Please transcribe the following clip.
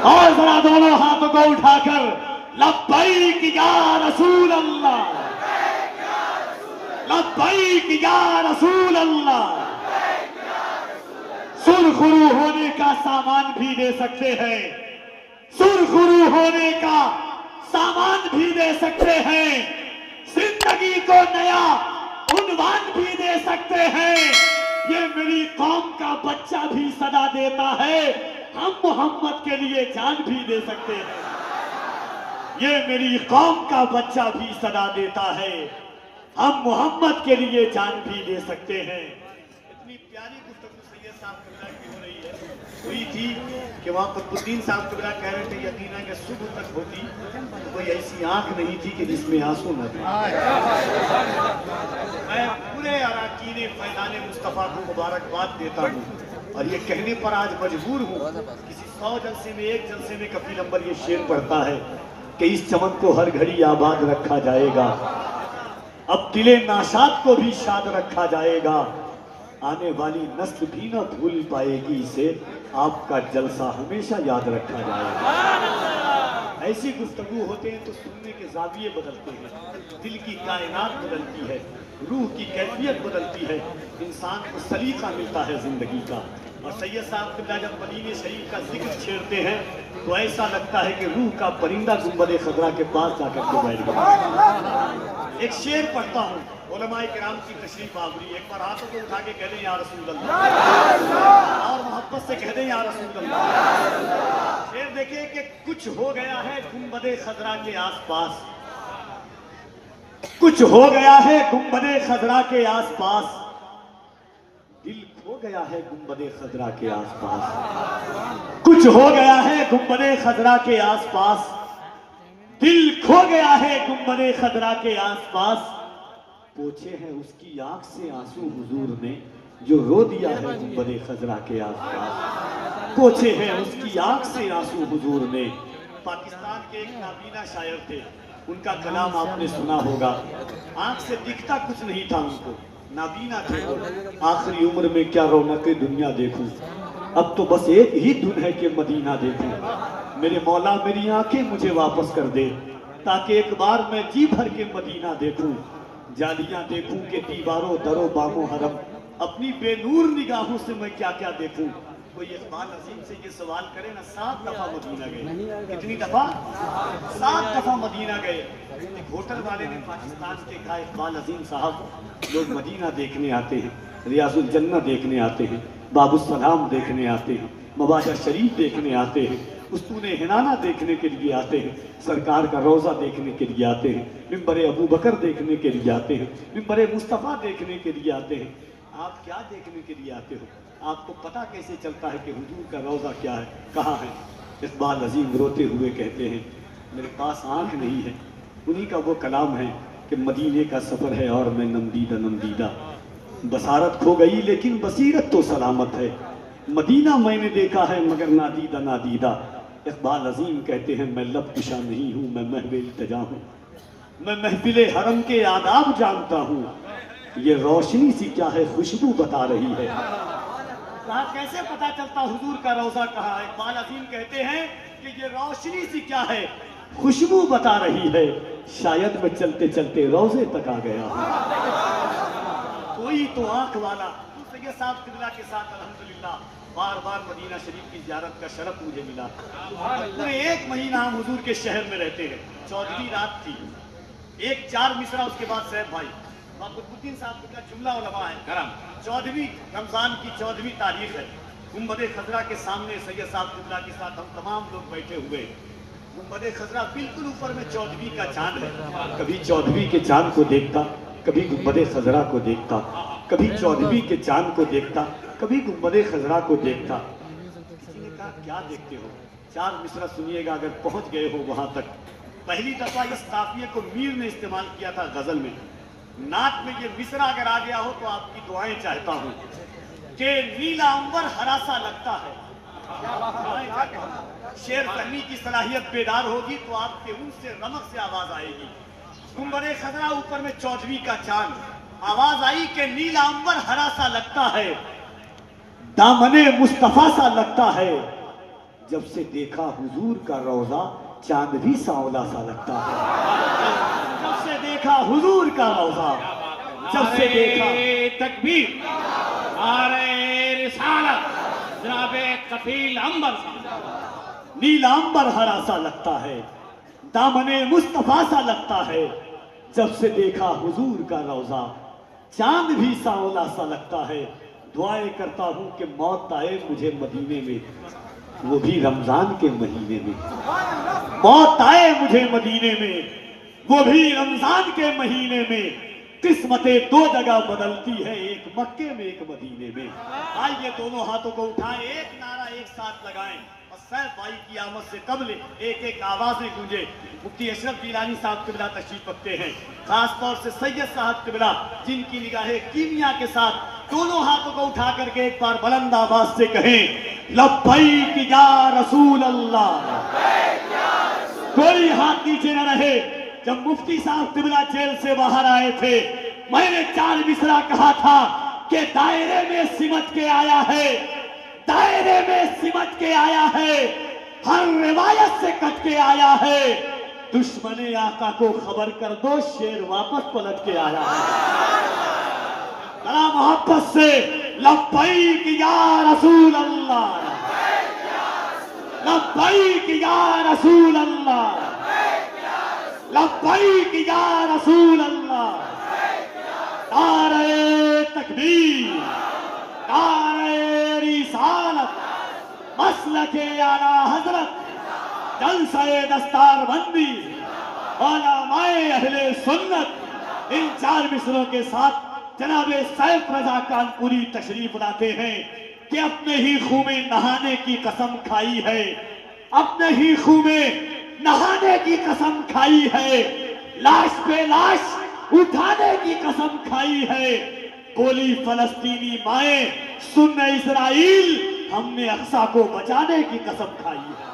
और जरा दोनों हाथों को उठाकर लब्बैक या रसूल अल्लाह, लब्बैक या रसूल अल्लाह। सुरखुरू होने का सामान भी दे सकते हैं, सुरखुरू होने का सामान भी दे सकते हैं, जिंदगी को नया उन्वान भी दे सकते हैं। ये मेरी कौम का बच्चा भी सदा देता है, हम मोहम्मद के लिए जान भी दे सकते हैं। ये मेरी कौम का बच्चा भी सदा देता है, हम मोहम्मद के लिए जान भी दे सकते हैं। इतनी प्यारी गुफ्तगू सैयद साहब कबिला की हो रही है, हुई थी कि वहाँ कुतुबुद्दीन साहब कबिला कह रहे थे यकीना कि सुबह तक होती तो कोई ऐसी आंख नहीं थी कि जिसमें आंसू न थे। मैं पूरे अराकीन फैज़ान मुस्तफ़ा को मुबारकबाद देता हूँ और ये कहने पर आज मजबूर हूँ, किसी 100 जलसे में एक जलसे में कफील अंबर ये शेर पढ़ता है कि इस चमन को हर घड़ी आबाद रखा जाएगा, अब दिले नाशाद को भी शाद रखा जाएगा, आने वाली नस्ल भी न भूल पाएगी इसे, आपका जलसा हमेशा याद रखा जाएगा। ऐसी गुफ्तगू होते हैं तो सुनने के जाविये बदलते हैं, दिल की कायनात बदलती है, रूह की कैफियत बदलती है, इंसान को सलीका मिलता है जिंदगी का। और सैयद साहब किबला जब मदीने शरीफ का जिक्र छेड़ते हैं तो ऐसा लगता है कि रूह का परिंदा गुंबद खजरा के पास जाकर के बैठ गया। एक शेर पढ़ता हूँ, उलमाए किराम की तशरीफ आवरी, एक बार हाथों को उठा के कह दें या रसूल अल्लाह, और मोहब्बत से कह दें या रसूल अल्लाह। शेर देखिए कि कुछ हो गया है गुंबद खजरा के आसपास, कुछ हो गया है गुंबद खजरा के आसपास, दिल खो गया है गुंबद खजरा के आसपास, कुछ हो गया है गुंबद खजरा के आसपास, दिल खो गया है गुंबद खजरा के आसपास, पोछे हैं उसकी आंख से आंसू हुजूर ने जो रो दिया है गुंबद खजरा के आसपास, पोछे हैं उसकी आंख से आंसू हुजूर ने। पाकिस्तान के एक नाबीना शायर थे, उनका कलाम आपने सुना होगा, आंख से दिखता कुछ नहीं था उनको, नाबीना थे वो, आखिरी उम्र में क्या रौनक दुनिया देखूं, अब तो बस एक ही धुन है कि मदीना देखूं, मेरे मौला मेरी आंखें मुझे वापस कर दे ताकि एक बार मैं जी भर के मदीना देखूं, जालियां देखूं कि दीवारों दरो बामो हरम, अपनी बेनूर निगाहों से मैं क्या क्या देखूं। कोई इकबाल अजीम से ये सवाल करे ना, 7 दफा मदीना गए, कितनी दफा? 7 दफा मदीना गए। एक होटल वाले ने पाकिस्तान के कहा, इकबाल अजीम साहब लोग मदीना देखने आते हैं, रियाजुल जन्नह देखने आते हैं, बाबुसलाम देखने आते हैं, मवाजा शरीफ देखने आते हैं, उस्तूने हिनाना देखने के लिए आते हैं, सरकार का रोज़ा देखने के लिए आते हैं, मिंबर अबू बकर देखने के लिए आते हैं, मिंबर मुस्तफ़ा देखने के लिए आते हैं। आप क्या देखने के लिए आते हो? आपको पता कैसे चलता है कि हुजूर का रोज़ा क्या है, कहाँ है? इकबाल अजीम रोते हुए कहते हैं, मेरे पास आँख नहीं है, उन्हीं का वो कलाम है कि मदीने का सफ़र है और मैं नमदीदा नमदीदा, बसारत खो गई लेकिन बसीरत तो सलामत है, मदीना मैंने देखा है मगर नादीदा नादीदा। इकबाल अजीम कहते हैं, मैं लब कुशा नहीं हूँ, मैं महफिल इल्तिजा हूँ, मैं महफिल हरम के आदाब जानता हूँ, ये रोशनी सी क्या है खुशबू बता रही है। कहा कैसे पता चलता हुजूर का रोज़ा कहाँ है? इकबाल अजीम कहते हैं कि ये रोशनी सी क्या है खुशबू बता रही है, शायद मैं चलते चलते रोज़े तक आ गया हूँ। कोई तो आंख वाला सैयद साहब किबला के साथ अल्हम्दुलिल्लाह बार बार मदीना शरीफ की ज़ियारत का शरफ मुझे मिला। पूरे 1 महीना हम हुजूर के शहर में रहते हैं। 14वीं रात थी, एक 4 मिसरा उसके बाद सैयद भाई कुतुबुद्दीन साहब का जुमला उलमा है करम, 14वीं रमज़ान की 14वीं तारीख है, गुंबद खजरा के सामने सैयद साहब किबला के साथ हम तमाम लोग बैठे हुए, गुंबद खजरा बिल्कुल ऊपर में 14वीं का चांद है, कभी 14वीं के चांद को देखता, कभी गुंबद खजरा को देखता, कभी 14वीं के चांद को देखता, कभी गुंबद खजरा को देखता। किसी ने कहा क्या देखते हो? 4 मिसरा सुनिएगा अगर पहुंच गए हो वहां तक। पहली दफा इस काफिये को मीर ने इस्तेमाल किया था गजल में, नात में ये मिसरा अगर आ गया हो तो आपकी दुआएं चाहता हूं कि नीला अंबर हरा सा लगता है, शेर फहमी की सलाहियत बेदार होगी तो आपके मुंह से रमक से आवाज आएगी। गुंबद खजरा ऊपर में 14वीं का चांद, आवाज आई कि नीला अंबर हरा सा लगता है, दामने मुस्तफा सा लगता है, जब से देखा हुजूर का रोजा चांद भी सांवला सा लगता है। जब से देखा हुजूर का रोजा, जब से देखा तकबीर, नारे रिसालत, जनाबे कफील अंबर नीला अंबर हरा सा लगता है, दामने मुस्तफा सा लगता है। जब से देखा हुजूर का रोजा चांद भी सांवला सा लगता है। दुआएं करता हूं कि मौत आए मुझे मदीने में, वो भी रमजान के महीने में। मौत आए मुझे मदीने में, वो भी रमजान के महीने में। किस्मतें दो जगह बदलती है, एक मक्के में एक मदीने में। आइए दोनों हाथों को उठाएं, एक नारा एक साथ लगाएं और सैफ भाई की आमद से कबल एक एक आवाजें गूंजे। मुफ्ती अशरफ गिलानी साहब किबला तशरीफ रखते हैं, खासतौर से सैयद साहब किबला, जिनकी निगाहें कीमिया के साथ दोनों हाथों को उठा करके एक बार बुलंद आवाज से कहें, लब्बैक या रसूल अल्लाह। कोई हाथ नीचे न रहे। जब मुफ्ती साहब किबला जेल से बाहर आए थे, मैंने 4 मिसरा कहा था कि दायरे में सिमट के आया है, दायरे में सिमट के आया है, हर रिवायत से कट के आया है। दुश्मने आका को खबर कर दो, शेर वापस पलट के आया है। बड़ा मोहब्बत से लब्बैक या रसूल अल्लाह, लब्बैक या रसूल अल्लाह, लब्बैक या रसूल अल्लाह। नारे तकबीर, नारे रिसालत, मसलके आला हजरत, जलसे दस्तारबंदी, उलमाए अहले सुन्नत। इन 4 मिसरों के साथ जनाबे सैफ रजा कानपुरी तशरीफ लाते हैं कि अपने ही खून में नहाने की कसम खाई है, अपने ही खून में नहाने की कसम खाई है, लाश पे लाश उठाने की कसम खाई है। बोली फलस्तीनी माए, सुन इजराइल, हमने अक्सा को बचाने की कसम खाई है।